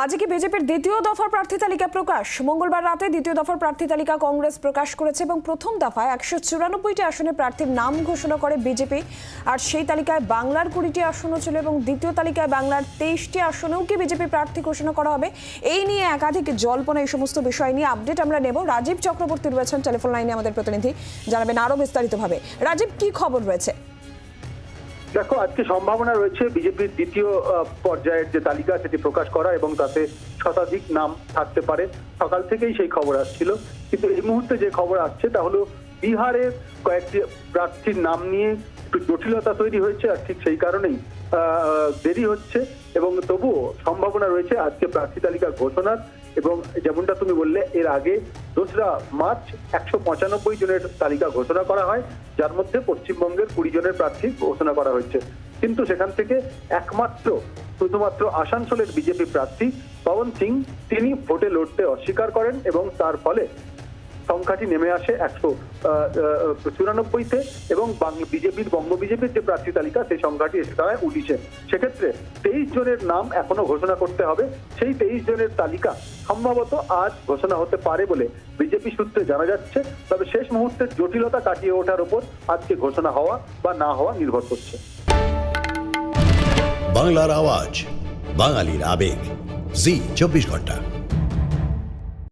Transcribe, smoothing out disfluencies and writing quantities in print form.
আজকে বিজেপির দ্বিতীয় দফার প্রার্থী তালিকা প্রকাশ। মঙ্গলবার রাতে দ্বিতীয় দফার প্রার্থী তালিকা কংগ্রেস প্রকাশ করেছে এবং প্রথম দফায় 194টি আসনে প্রার্থীর নাম ঘোষণা করে বিজেপি। আর সেই তালিকায় বাংলার 20টি আসনও ছিল এবং দ্বিতীয় তালিকায় বাংলার 23টি আসনেও কি বিজেপি প্রার্থী ঘোষণা করা হবে, এই নিয়ে একাধিক জল্পনা। এই সমস্ত বিষয় নিয়ে আপডেট আমরা নেব। রাজীব চক্রবর্তী রয়েছেন টেলিফোন লাইনে, আমাদের প্রতিনিধি, জানাবেন আরো বিস্তারিতভাবে। রাজীব, কি খবর রয়েছে? দেখো, আজকে সম্ভাবনা রয়েছে বিজেপির দ্বিতীয় পর্যায়ের যে তালিকা সেটি প্রকাশ করা এবং তাতে শতাধিক নাম থাকতে পারে। সকাল থেকেই সেই খবর আসছিল, কিন্তু এই মুহূর্তে যে খবর আসছে তা হলো বিহারের কয়েকটি প্রার্থীর নাম নিয়ে একটু জটিলতা তৈরি হয়েছে, আর ঠিক সেই কারণেই দেরি হচ্ছে। এবং তবুও সম্ভাবনা রয়েছে আজকে প্রার্থী তালিকার ঘোষণার। এবং যেমনটা তুমি বললে, এর আগে 2রা মার্চ 195 জনের তালিকা ঘোষণা করা হয়, যার মধ্যে পশ্চিমবঙ্গের 20 জনের প্রার্থী ঘোষণা করা হয়েছে। কিন্তু সেখান থেকে শুধুমাত্র আসানসোলের বিজেপি প্রার্থী পবন সিং তিনি ভোটে লড়তে অস্বীকার করেন এবং তার ফলে সংখ্যাটি নেমে আসে 194-তে এবং বঙ্গ বিজেপির যে প্রার্থী তালিকা সেই সংখ্যাটি এসে দাঁড়ায় 19-এ। সেক্ষেত্রে 23 জনের নাম এখনো ঘোষণা করতে হবে। সেই 23 জনের তালিকা সম্ভবত আজ ঘোষণা হতে পারে বলে বিজেপি সূত্রে জানা যাচ্ছে। তবে শেষ মুহূর্তের জটিলতা কাটিয়ে ওঠার উপর আজকে ঘোষণা হওয়া বা না হওয়া নির্ভর করছে। বাংলার আওয়াজ, বাঙালির আবেগ, জি 24 ঘন্টা।